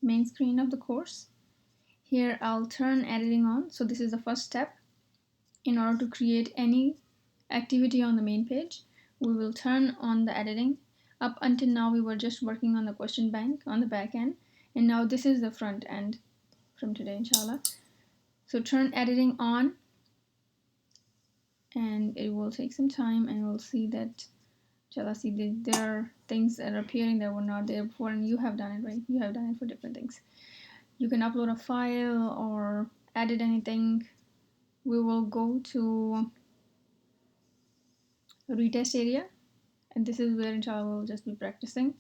main screen of the course. Here I'll turn editing on. So this is the first step. In order to create any activity on the main page, we will turn on the editing. Up until now, we were just working on the question bank on the back end, and now this is the front end from today, inshallah. So turn editing on, and it will take some time, and we'll see that, inshallah, see that there are things that are appearing that were not there before, and you have done it, right? You have done it for different things. You can upload a file or edit anything. We will go to retest area, and this is where inshallah we'll just be practicing.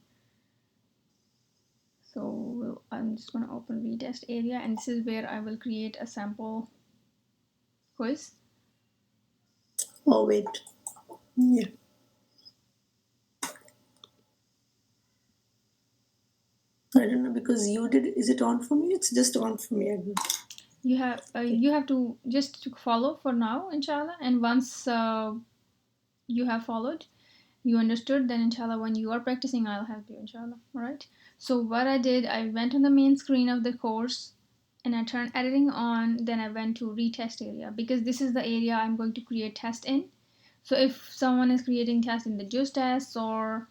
So I'm just going to open retest area, and this is where I will create a sample quiz. Oh, wait. Yeah. I don't know, because you did. Is it on for me? It's just on for me. You have to just follow for now, inshallah, and once you have followed, you understood, then inshallah when you are practicing, I'll help you, inshallah. All right. So what I did, I went on the main screen of the course, and I turned editing on. Then I went to retest area, because this is the area I'm going to create test in. So if someone is creating test in the juice test or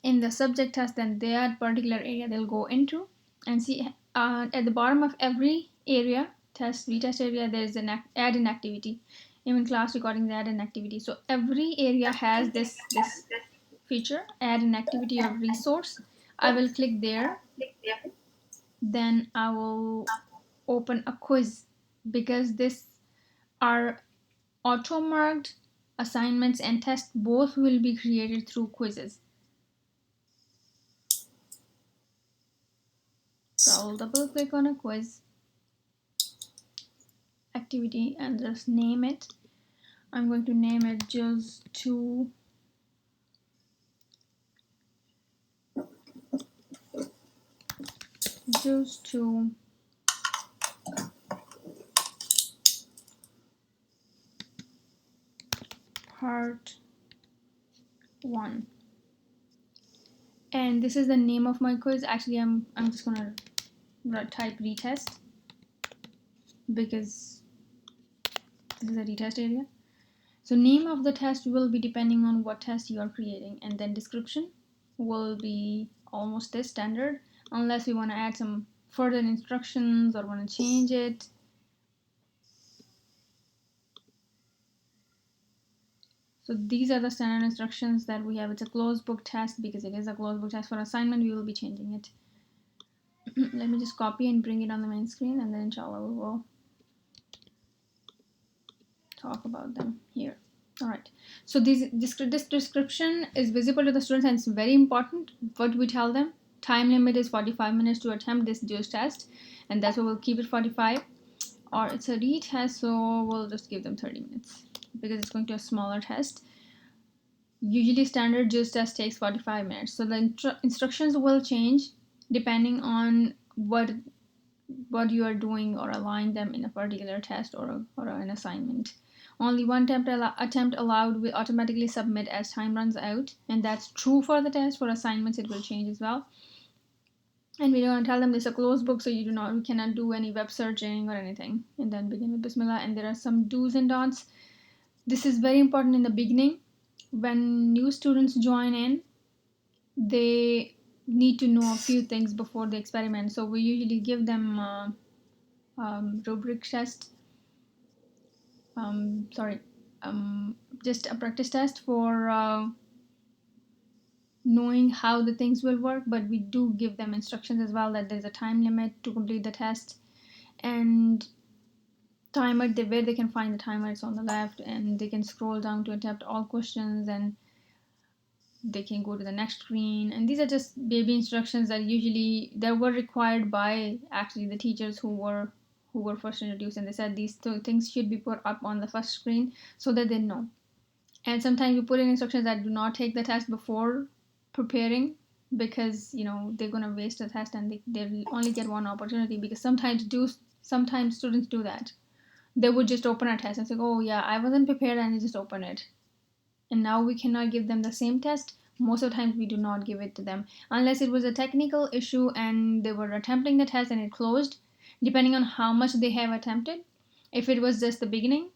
in the subject test, then that particular area they'll go into and see at the bottom of every area, test retest area, there is an add an activity. Even class recording, add an activity. So every area has this feature, add an activity or resource. I will click there. Then I will open a quiz, because this are auto marked assignments and tests, both will be created through quizzes. So I'll double click on a quiz activity and just name it. I'm going to name it JUZ 2 JUZ 2 Part 1. And this is the name of my quiz. Actually, I'm just gonna type retest, because this is a retest area. So name of the test will be depending on what test you are creating, and then description will be almost this standard, unless we want to add some further instructions or want to change it. So these are the standard instructions that we have. It's a closed book test, because it is a closed book test. For assignment, we will be changing it. Let me just copy and bring it on the main screen, and then inshallah we will talk about them here. All right. So this description is visible to the students, and it's very important what we tell them. Time limit is 45 minutes to attempt this JUICE test, and that's why we'll keep it 45. Or it's a retest, so we'll just give them 30 minutes, because it's going to a smaller test. Usually standard JUICE test takes 45 minutes. So the instructions will change depending on what you are doing, or align them in a particular test or an assignment. Only one attempt allowed will automatically submit as time runs out, and that's true for the test. For assignments, it will change as well. And we don't tell them this is a closed book, so you cannot do any web searching or anything. And then begin with Bismillah. And there are some do's and don'ts. This is very important in the beginning. When new students join in, they need to know a few things before they experiment. So we usually give them rubric test. Just a practice test for knowing how the things will work, but we do give them instructions as well, that there's a time limit to complete the test, and timer, where they can find the timer. It's on the left, and they can scroll down to attempt all questions, and they can go to the next screen. And these are just baby instructions that were required by actually the teachers who were first introduced, and they said these two things should be put up on the first screen so that they know. And sometimes you put in instructions that do not take the test before preparing, because they're going to waste the test, and they'll only get one opportunity, because sometimes students do that. They would just open a test and say, oh yeah, I wasn't prepared, and they just open it. And now we cannot give them the same test Most of the time we do not give it to them unless it was a technical issue and they were attempting the test and it closed, depending on how much they have attempted. If it was just the beginning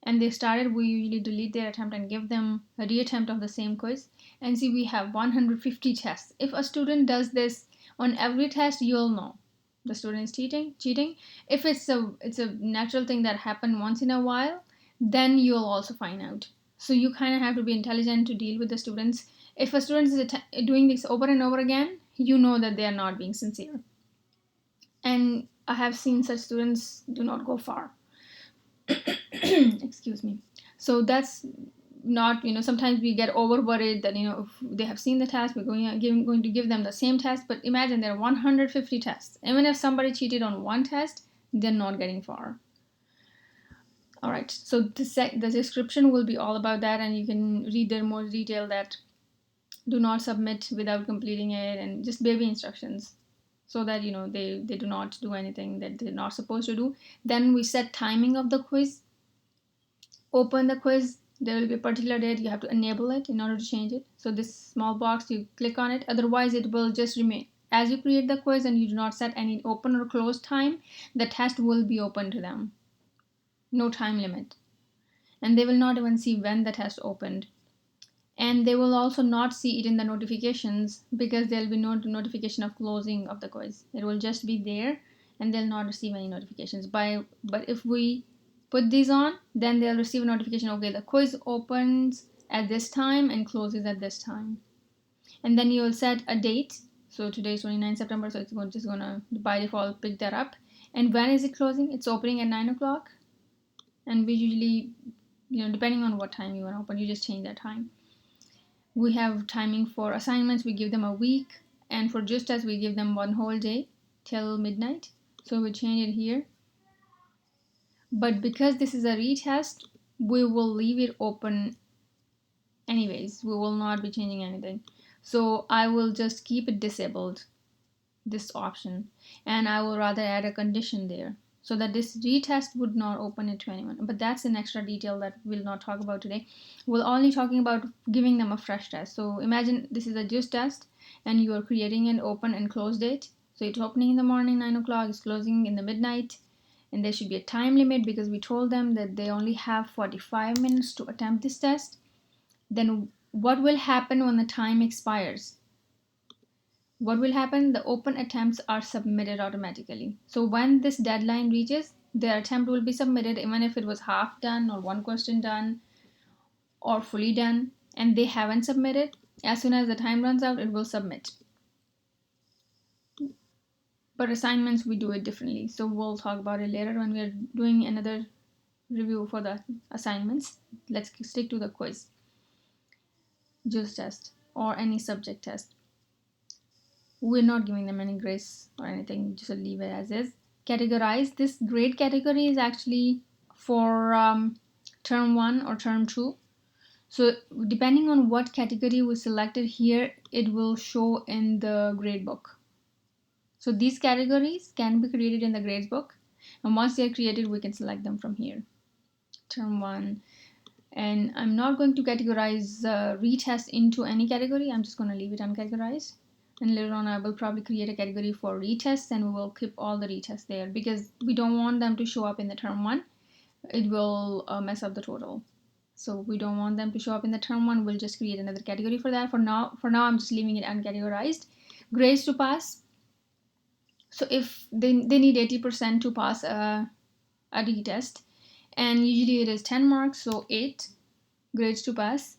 and they started, we usually delete their attempt and give them a reattempt of the same quiz. And see, we have 150 tests. If a student does this on every test, you'll know the student is cheating. If it's a natural thing that happened once in a while, then you'll also find out. So you kind of have to be intelligent to deal with the students. If a student is doing this over and over again, you know that they are not being sincere. And I have seen such students do not go far. Excuse me. So that's not, sometimes we get over worried that, if they have seen the test, we're going to give them the same test. But imagine there are 150 tests. Even if somebody cheated on one test, they're not getting far. All right, so the description will be all about that, and you can read there more detail that do not submit without completing it, and just baby instructions, so that they do not do anything that they're not supposed to do. Then we set timing of the quiz. Open the quiz, there will be a particular date, you have to enable it in order to change it. So this small box, you click on it, otherwise it will just remain. As you create the quiz and you do not set any open or close time, the test will be open to them. No time limit. And they will not even see when the test opened. And they will also not see it in the notifications, because there will be no notification of closing of the quiz. It will just be there and they'll not receive any notifications. But if we put these on, then they'll receive a notification, okay, the quiz opens at this time and closes at this time. And then you'll set a date. So today is 29 September, so it's just gonna by default pick that up. And when is it closing? It's opening at 9 o'clock. And we usually, depending on what time you want to open, you just change that time. We have timing for assignments, we give them a week, and for just as we give them one whole day till midnight. So we change it here. But because this is a retest, we will leave it open anyways. We will not be changing anything. So I will just keep it disabled, this option, and I will rather add a condition there so that this retest would not open it to anyone. But that's an extra detail that we'll not talk about today. We're only talking about giving them a fresh test. So imagine this is a juice test and you are creating an open and close date. So it's opening in the morning 9 o'clock, it's closing in the midnight, and there should be a time limit because we told them that they only have 45 minutes to attempt this test. Then what will happen when the time expires? What will happen? The open attempts are submitted automatically. So when this deadline reaches, their attempt will be submitted even if it was half done or one question done or fully done and they haven't submitted. As soon as the time runs out, it will submit. But assignments, we do it differently. So we'll talk about it later when we're doing another review for the assignments. Let's stick to the quiz, juice test, or any subject test. We're not giving them any grace or anything, just leave it as is. Categorize. This grade category is actually for term 1 or term 2. So depending on what category we selected here, it will show in the grade book. So these categories can be created in the grades book, and once they are created, we can select them from here. Term 1. And I'm not going to categorize retest into any category. I'm just going to leave it uncategorized. And later on I will probably create a category for retests, and we will keep all the retests there because we don't want them to show up in the term 1. It will mess up the total. So we don't want them to show up in the term 1. We'll just create another category for that. For now I'm just leaving it uncategorized. Grades to pass. So if they need 80% to pass a retest, and usually it is 10 marks, so 8 grades to pass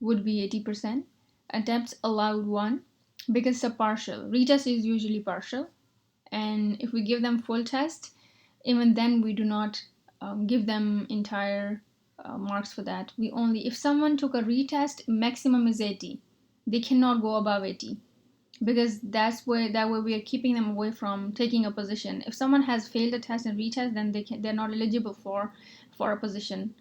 would be 80%. Attempts allowed 1, because it's a partial. Retest is usually partial, and if we give them full test, even then we do not give them entire marks for that. We only, if someone took a retest, maximum is 80. They cannot go above 80, because that way we are keeping them away from taking a position. If someone has failed a test and retest, then they're not eligible for a position.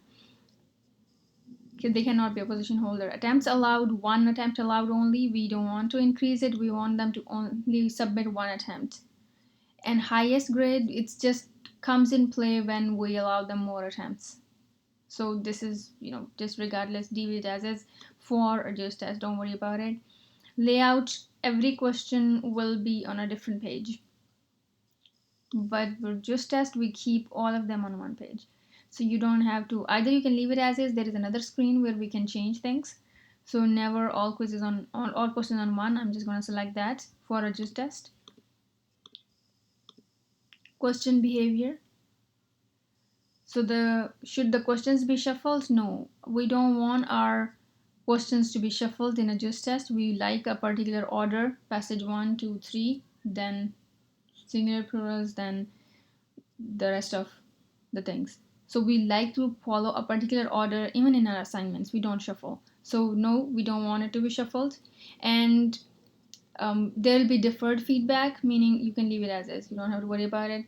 They cannot be a position holder. Attempts allowed, 1 attempt allowed only. We don't want to increase it. We want them to only submit 1 attempt. And highest grade, it's just comes in play when we allow them more attempts. So this is, just regardless, leave it as is. for a JUICE test. Don't worry about it. Layout, every question will be on a different page, but for JUICE test we keep all of them on one page, so you don't have to, either you can leave it as is. There is another screen where we can change things, so never all quizzes on all questions on one. I'm just going to select that for a JUICE test. Question behavior. So should the questions be shuffled? No, we don't want our questions to be shuffled in a JUICE test. We like a particular order: passage 1, 2, 3, then singular plurals, then the rest of the things. So we like to follow a particular order even in our assignments. We don't shuffle. So no, we don't want it to be shuffled. And there'll be deferred feedback, meaning you can leave it as is. You don't have to worry about it.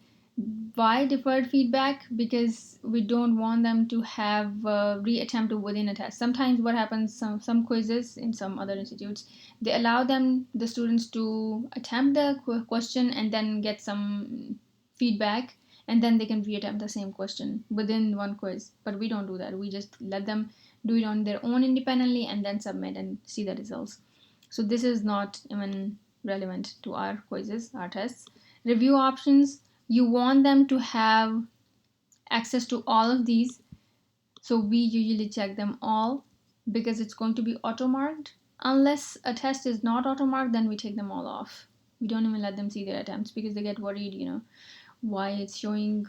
Why deferred feedback? Because we don't want them to have reattempt within a test. Sometimes what happens, some quizzes in some other institutes, they allow the students to attempt the question and then get some feedback, and then they can reattempt the same question within one quiz. But we don't do that. We just let them do it on their own independently and then submit and see the results. So this is not even relevant to our quizzes, our tests. Review options, you want them to have access to all of these. So we usually check them all because it's going to be auto marked. Unless a test is not auto marked, then we take them all off. We don't even let them see their attempts because they get worried, why it's showing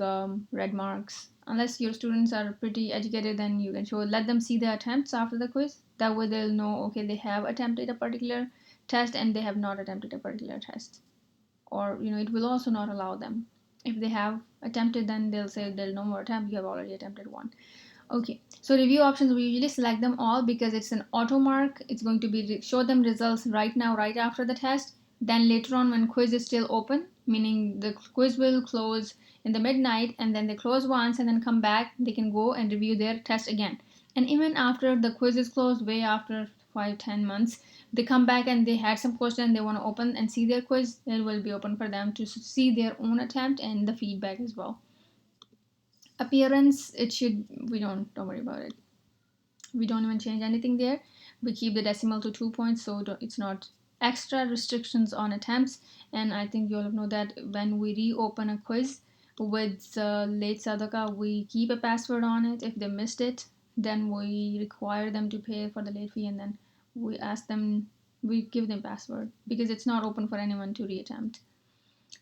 red marks. Unless your students are pretty educated, then you can let them see the attempts after the quiz. That way they'll know, okay, they have attempted a particular test and they have not attempted a particular test. Or it will also not allow them. If they have attempted, then they'll say there'll no more attempt, you have already attempted one. Okay, so review options, we usually select them all because it's an auto mark. It's going to be show them results right now, right after the test. Then later on, when quiz is still open, meaning the quiz will close in the midnight and then they close once and then come back, they can go and review their test again. And even after the quiz is closed, way after 5-10 months, they come back and they had some question, they want to open and see their quiz, it will be open for them to see their own attempt and the feedback as well. Appearance, don't worry about it. We don't even change anything there. We keep the decimal to 2 points, so it's not extra restrictions on attempts. And I think you all know that when we reopen a quiz with late sadaka, we keep a password on it. If they missed it, then we require them to pay for the late fee, and then we give them password because it's not open for anyone to reattempt.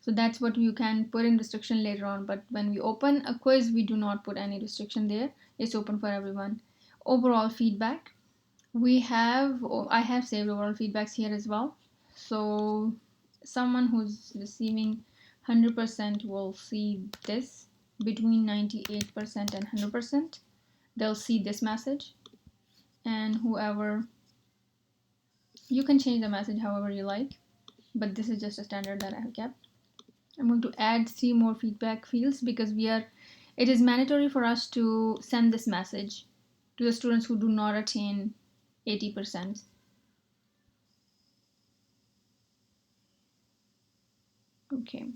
So that's what you can put in restriction later on. But when we open a quiz, we do not put any restriction there. It's open for everyone. Overall feedback, I have saved overall feedbacks here as well. So someone who's receiving 100% will see this. Between 98% and 100%, they'll see this message. And whoever, you can change the message however you like, but this is just a standard that I have kept. I'm going to add 3 more feedback fields because it is mandatory for us to send this message to the students who do not attain 80%. Okay,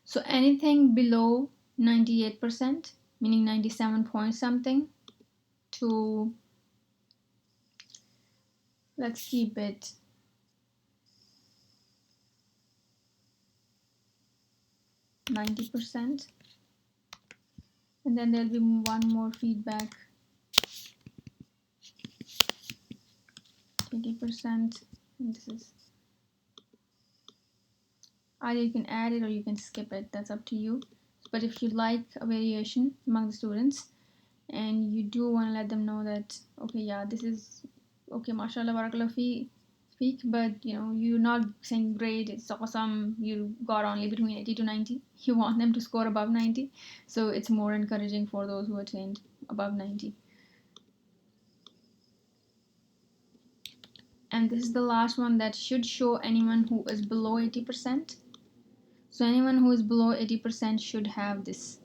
so anything below 98%, meaning 97 point something, to, let's keep it 90%. And then there'll be one more feedback, 80%. And this is, either you can add it or you can skip it, that's up to you. But if you like a variation among the students and you do want to let them know that, okay, yeah, this is okay, mashallah, barakallah fi, speak, but you're not saying great, it's awesome, you got only between 80 to 90, you want them to score above 90, so it's more encouraging for those who attained above 90. And this is the last one that should show anyone who is below 80%. So anyone who is below 80% should have this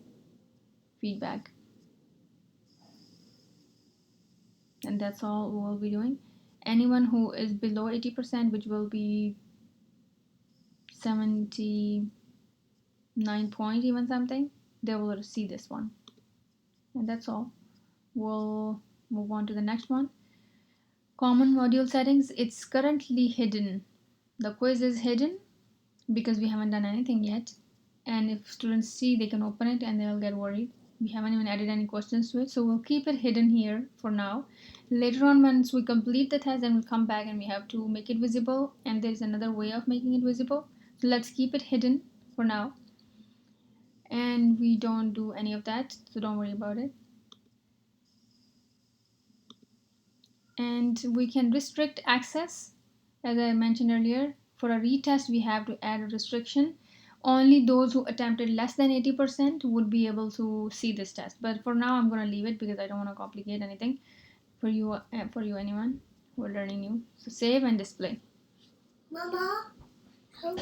feedback. And that's all we'll be doing. Anyone who is below 80%, which will be 79 point even something, they will see this one. And that's all. We'll move on to the next one. Common module settings, it's currently hidden. The quiz is hidden because we haven't done anything yet. And if students see, they can open it and they'll get worried. We haven't even added any questions to it, so we'll keep it hidden here for now. Later on, once we complete the test, then we'll come back and we have to make it visible, and there's another way of making it visible. So let's keep it hidden for now. And we don't do any of that, so don't worry about it. And we can restrict access. As I mentioned earlier, for a retest we have to add a restriction. Only those who attempted less than 80% would be able to see this test, but for now I'm going to leave it because I don't want to complicate anything for you, anyone who are learning new. So save and display. Mama, help.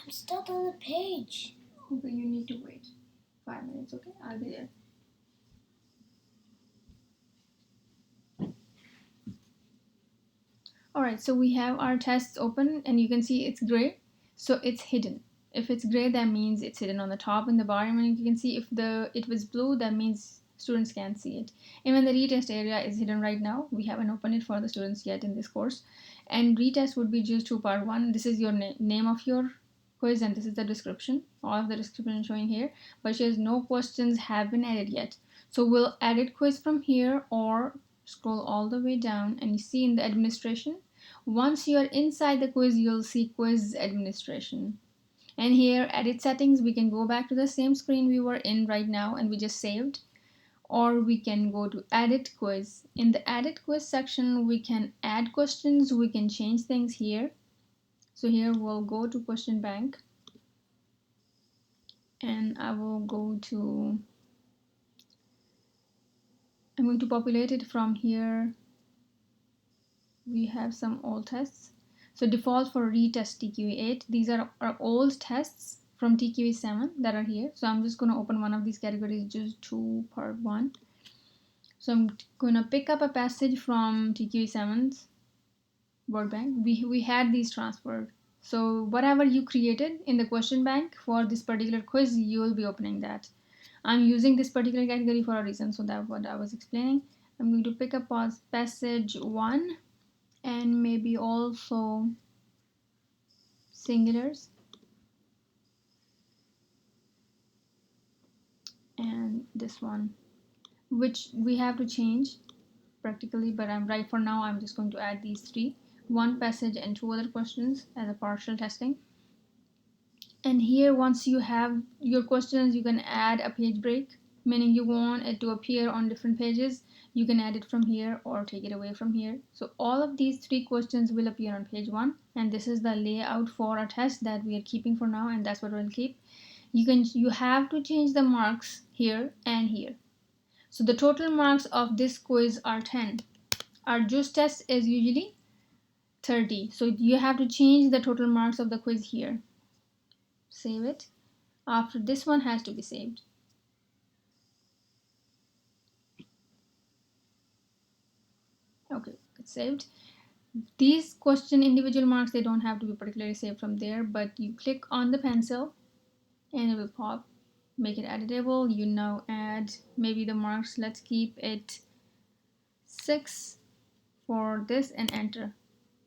I'm stuck on the page. Okay, you need to wait 5 minutes. Okay, I'll be there. Alright, so we have our tests open and you can see it's gray, so it's hidden. If it's gray, that means it's hidden on the top in the bar, and you can see if it was blue, that means students can't see it. Even the retest area is hidden right now. We haven't opened it for the students yet in this course. And retest would be just to part 1. This is your name of your quiz and this is the description. All of the description is showing here, but it says no questions have been added yet. So we'll edit quiz from here or scroll all the way down and you see in the administration. Once you're inside the quiz, you'll see quiz administration. And here, edit settings, we can go back to the same screen we were in right now and we just saved. Or we can go to edit quiz. In the edit quiz section, we can add questions, we can change things here. So here we'll go to question bank. And I'm going to populate it from here. We have some old tests. So default for retest TQE8. These are our old tests from TQE7 that are here. So I'm just going to open one of these categories just to part 1. So I'm going to pick up a passage from TQE7's word bank. We had these transferred. So whatever you created in the question bank for this particular quiz, you will be opening that. I'm using this particular category for a reason, so that's what I was explaining. I'm going to pick up passage 1 and maybe also singulars and this one, which we have to change practically, but right for now I'm just going to add these 3, one passage and 2 other questions as a partial testing. And here, once you have your questions, you can add a page break, meaning you want it to appear on different pages. You can add it from here or take it away from here. So all of these 3 questions will appear on page 1, and this is the layout for a test that we are keeping for now, and that's what we'll keep. You have to change the marks here and here. So the total marks of this quiz are 10. Our juice test is usually 30. So you have to change the total marks of the quiz here. Save it. After this one has to be saved. Okay, it's saved. These question individual marks, they don't have to be particularly saved from there, but you click on the pencil and it will pop. Make it editable. You now add maybe the marks. Let's keep it 6 for this and enter.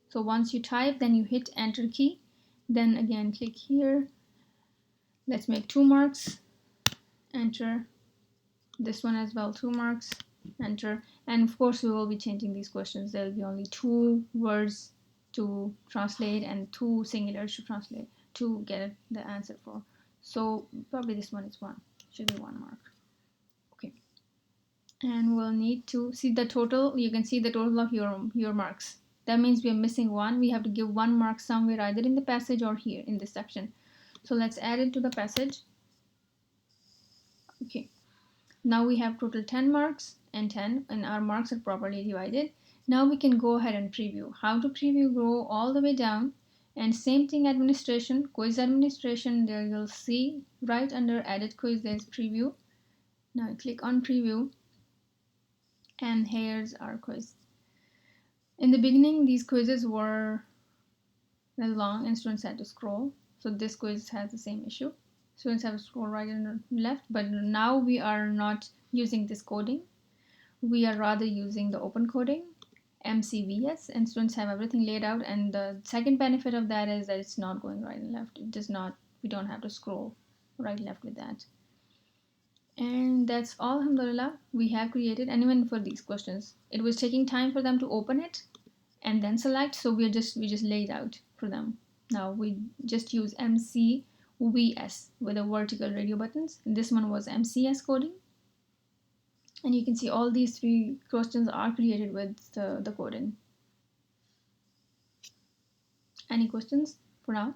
So once you type, then you hit enter key. Then again click here. Let's make 2 marks. Enter. This one as well, 2 marks. Enter. And of course we will be changing these questions. There will be only 2 words to translate and 2 singulars to translate to get the answer for. So probably this one is 1. Should be 1 mark. Okay. And we'll need to see the total. You can see the total of your marks. That means we are missing 1. We have to give 1 mark somewhere, either in the passage or here in this section. So let's add it to the passage. Okay. Now we have total 10 marks and 10, and our marks are properly divided. Now we can go ahead and preview. How to preview? Go all the way down, and same thing, administration, quiz administration. There you'll see right under edit quiz there's preview. Now click on preview, and here's our quiz. In the beginning, these quizzes were very long and students had to scroll. So this quiz has the same issue. Students have to scroll right and left, but now we are not using this coding. We are rather using the open coding, MCVS, and students have everything laid out. And the second benefit of that is that it's not going right and left. It does not, we don't have to scroll right and left with that. And that's all, alhamdulillah, we have created. And even for these questions, it was taking time for them to open it and then select, so we just laid out for them. Now we just use MCVS with the vertical radio buttons, and this one was MCS coding. And you can see all these three questions are created with the coding. Any questions for now?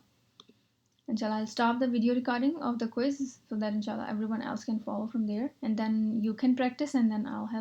Inshallah, I'll stop the video recording of the quiz so that inshallah everyone else can follow from there, and then you can practice, and then I'll help